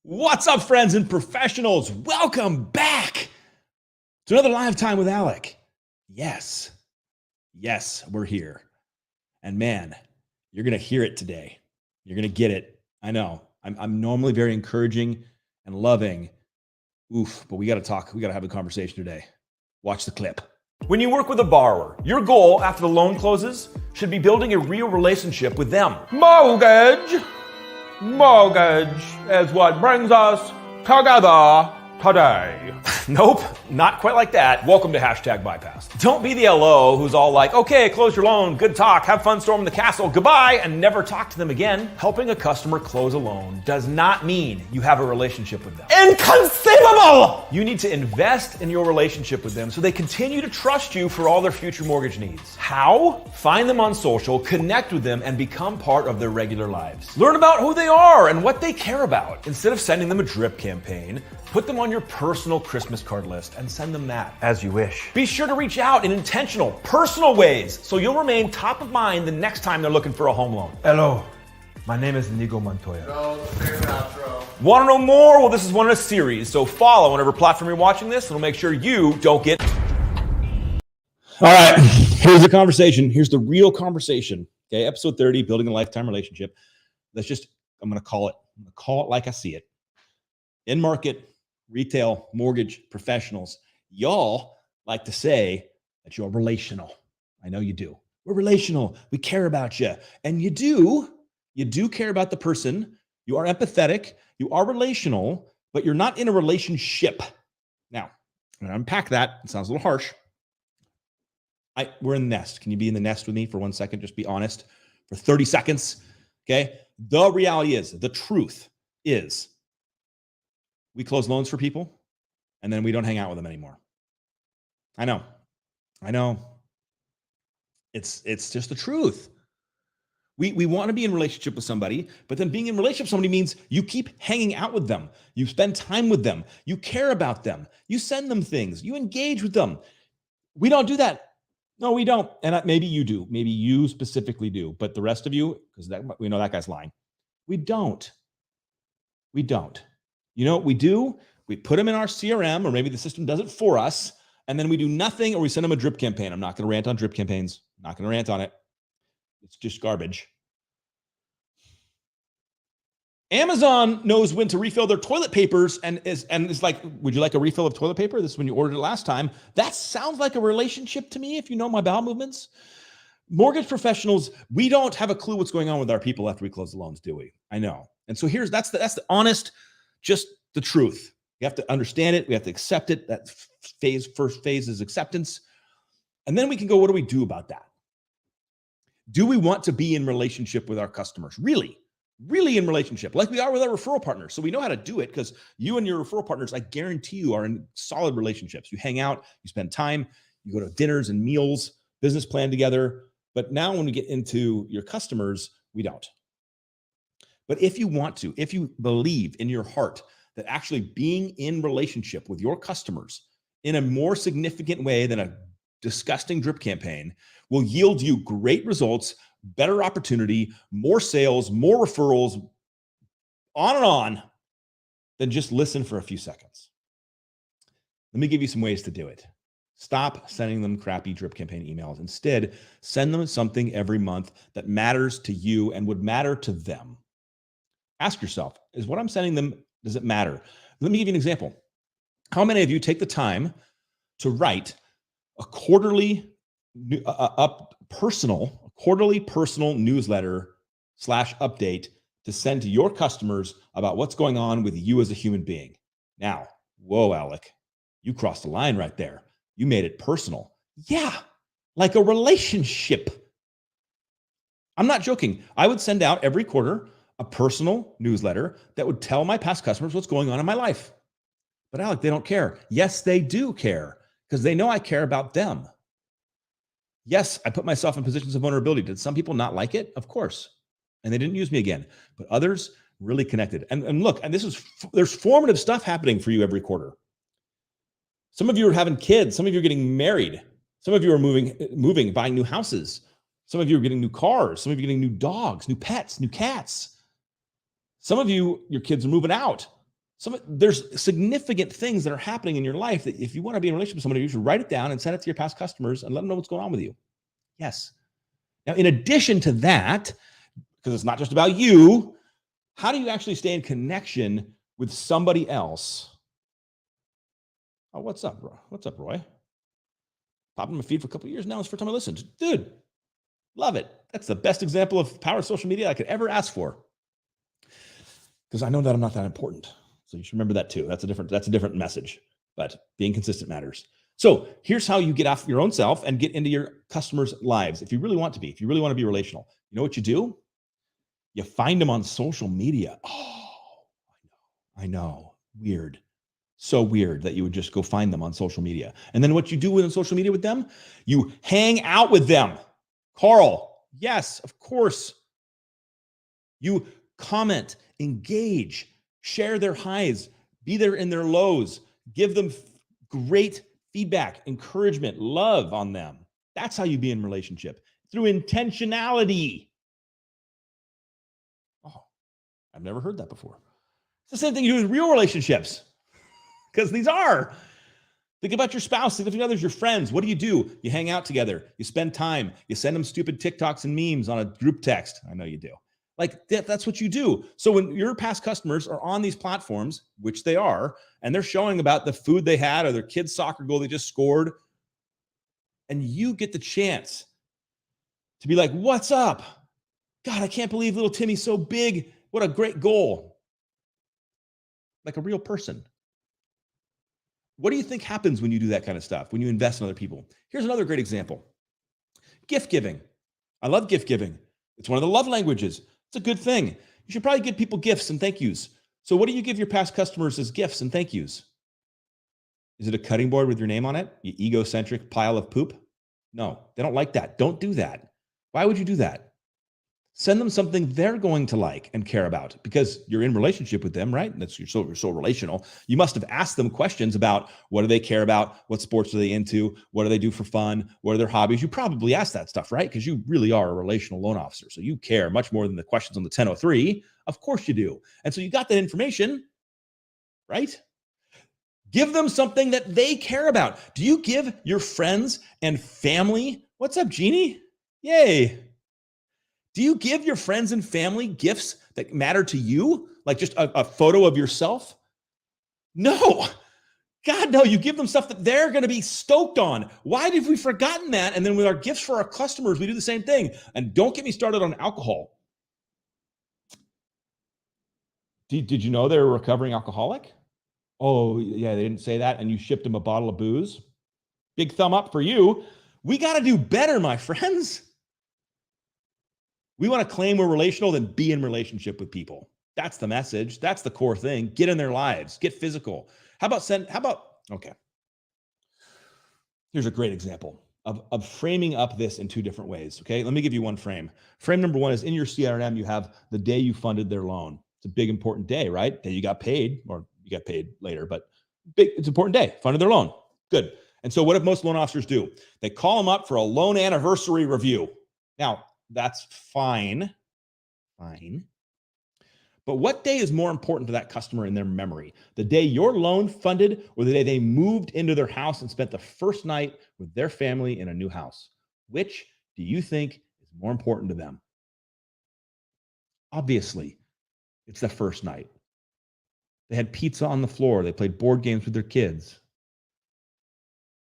What's up, friends and professionals? Welcome back to another Live Time with Alec. Yes, we're here. And man, you're going to hear it today. You're going to get it. I know. I'm normally very encouraging and loving. But we got to talk. We got to have a conversation today. Watch the clip. When you work with a borrower, your goal after the loan closes should be building a real relationship with them. Mortgage is what brings us together today. Nope, not quite like that. Welcome to #bypass. Don't be the LO who's all like, okay, close your loan, good talk, have fun storming the castle, goodbye, and never talk to them again. Helping a customer close a loan does not mean you have a relationship with them. Inconceivable! You need to invest in your relationship with them so they continue to trust you for all their future mortgage needs. How? Find them on social, connect with them, and become part of their regular lives. Learn about who they are and what they care about. Instead of sending them a drip campaign, put them on your personal Christmas card list and send them that as you wish. Be sure to reach out in intentional, personal ways so you'll remain top of mind the next time they're looking for a home loan. Hello, my name is Nigo Montoya. Want to know more? Well, this is one in a series, so follow on whatever platform you're watching this, and we'll make sure you don't get... All right, here's the conversation. Here's the real conversation. Okay, episode 30, building a lifetime relationship. I'm going to call it like I see it. In market, retail, mortgage, professionals, y'all like to say that you're relational. I know you do. We're relational. We care about you. And you do care about the person. You are empathetic. You are relational, but you're not in a relationship. Now, I'm going to unpack that. It sounds a little harsh. We're in the nest. Can you be in the nest with me for 1 second? Just be honest for 30 seconds. Okay. The reality is, the truth is, we close loans for people and then we don't hang out with them anymore. I know. It's just the truth. We want to be in relationship with somebody, but then being in relationship with somebody means you keep hanging out with them. You spend time with them. You care about them. You send them things. You engage with them. We don't do that. No, we don't. And maybe you do. Maybe you specifically do. But the rest of you, because we know that guy's lying. We don't. You know what we do? We put them in our CRM, or maybe the system does it for us, and then we do nothing, or we send them a drip campaign. I'm not going to rant on drip campaigns. I'm not going to rant on it. It's just garbage. Amazon knows when to refill their toilet papers and is like, would you like a refill of toilet paper? This is when you ordered it last time. That sounds like a relationship to me, if you know my bowel movements. Mortgage professionals, we don't have a clue what's going on with our people after we close the loans, do we? I know. And so that's the honest, just the truth. We have to understand it. We have to accept it. That first phase is acceptance. And then we can go, what do we do about that? Do we want to be in relationship with our customers? Really in relationship, like we are with our referral partners. So we know how to do it because you and your referral partners, I guarantee you, are in solid relationships. You hang out, you spend time, you go to dinners and meals, business plan together. But now when we get into your customers, we don't. But if you want to, if you believe in your heart that actually being in relationship with your customers in a more significant way than a disgusting drip campaign will yield you great results, better opportunity, more sales, more referrals, on and on, then just listen for a few seconds. Let me give you some ways to do it. Stop sending them crappy drip campaign emails. Instead, send them something every month that matters to you and would matter to them. Ask yourself, is what I'm sending them, does it matter? Let me give you an example. How many of you take the time to write a quarterly personal newsletter / update to send to your customers about what's going on with you as a human being? Now, whoa, Alec, you crossed the line right there. You made it personal. Yeah, like a relationship. I'm not joking. I would send out every quarter a personal newsletter that would tell my past customers what's going on in my life. But Alec, they don't care. Yes, they do care because they know I care about them. Yes, I put myself in positions of vulnerability. Did some people not like it? Of course. And they didn't use me again. But others really connected. And look, and there's formative stuff happening for you every quarter. Some of you are having kids. Some of you are getting married. Some of you are moving, buying new houses. Some of you are getting new cars. Some of you are getting new dogs, new pets, new cats. Some of you, your kids are moving out. There's significant things that are happening in your life that if you want to be in a relationship with somebody, you should write it down and send it to your past customers and let them know what's going on with you. Yes. Now, in addition to that, because it's not just about you, how do you actually stay in connection with somebody else? Oh, what's up, bro? What's up, Roy? Popping my feed for a couple of years now. It's the first time I listened. Dude, love it. That's the best example of power of social media I could ever ask for. Because I know that I'm not that important. So you should remember that too. That's a different message. But being consistent matters. So here's how you get off your own self and get into your customers' lives. If you really want to be relational, you know what you do? You find them on social media. Oh, I know. Weird. So weird that you would just go find them on social media. And then what you do on social media with them, you hang out with them. Carl, yes, of course. You comment, engage, share their highs, be there in their lows, give them great feedback, encouragement, love on them. That's how you be in relationship, through intentionality. Oh, I've never heard that before. It's the same thing you do with real relationships, because these are. Think about your spouse, significant others, your friends. What do? You hang out together. You spend time. You send them stupid TikToks and memes on a group text. I know you do. Like that's what you do. So when your past customers are on these platforms, which they are, and they're showing about the food they had or their kid's soccer goal they just scored, and you get the chance to be like, what's up? God, I can't believe little Timmy's so big. What a great goal. Like a real person. What do you think happens when you do that kind of stuff, when you invest in other people? Here's another great example. Gift giving. I love gift giving. It's one of the love languages. It's a good thing. You should probably give people gifts and thank yous. So what do you give your past customers as gifts and thank yous? Is it a cutting board with your name on it? You egocentric pile of poop? No, they don't like that. Don't do that. Why would you do that? Send them something they're going to like and care about, because you're in relationship with them, right? You're so relational. You must have asked them questions about what do they care about? What sports are they into? What do they do for fun? What are their hobbies? You probably asked that stuff, right? Because you really are a relational loan officer. So you care much more than the questions on the 1003. Of course you do. And so you got that information, right? Give them something that they care about. Do you give your friends and family? What's up, Jeannie? Yay. Do you give your friends and family gifts that matter to you? Like just a photo of yourself? No. God, no. You give them stuff that they're going to be stoked on. Why have we forgotten that? And then with our gifts for our customers, we do the same thing. And don't get me started on alcohol. Did you know they're a recovering alcoholic? Oh, yeah, they didn't say that. And you shipped them a bottle of booze? Big thumb up for you. We got to do better, my friends. We want to claim we're relational, then be in relationship with people. That's the message. That's the core thing. Get in their lives. Get physical. Okay. Here's a great example of framing up this in two different ways. Okay. Let me give you one frame. Frame number one is in your CRM, you have the day you funded their loan. It's a big, important day, right? Day you got paid, or you got paid later, but it's an important day. Funded their loan. Good. And so what do most loan officers do? They call them up for a loan anniversary review. Now, that's fine. But what day is more important to that customer in their memory? The day your loan funded, or the day they moved into their house and spent the first night with their family in a new house? Which do you think is more important to them? Obviously, it's the first night. They had pizza on the floor. They played board games with their kids.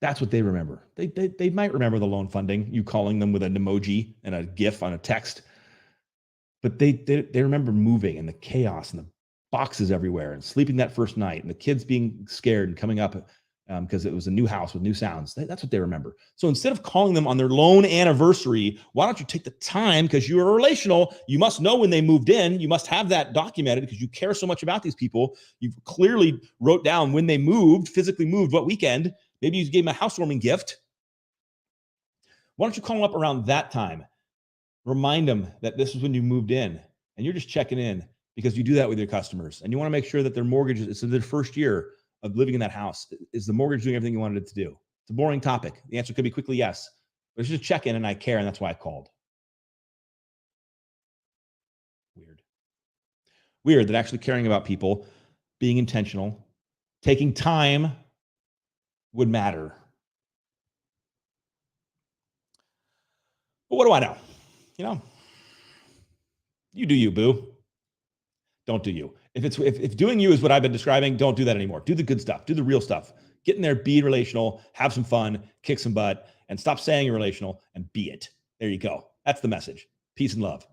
That's what they remember. They might remember the loan funding, you calling them with an emoji and a GIF on a text, but they remember moving and the chaos and the boxes everywhere and sleeping that first night and the kids being scared and coming up because it was a new house with new sounds. That's what they remember. So instead of calling them on their loan anniversary, why don't you take the time, because you are relational, you must know when they moved in, you must have that documented because you care so much about these people. You clearly wrote down when they moved, physically moved, what weekend. Maybe you gave them a housewarming gift. Why don't you call them up around that time? Remind them that this is when you moved in, and you're just checking in, because you do that with your customers, and you want to make sure that their mortgage, it's their first year of living in that house. Is the mortgage doing everything you wanted it to do? It's a boring topic. The answer could be quickly yes, but it's just a check-in, and I care, and that's why I called. Weird that actually caring about people being intentional, taking time would matter. But what do I know? You know, you do you, boo. Don't do you. If doing you is what I've been describing, don't do that anymore. Do the good stuff. Do the real stuff. Get in there, be relational, have some fun, kick some butt, and stop saying you're relational and be it. There you go. That's the message. Peace and love.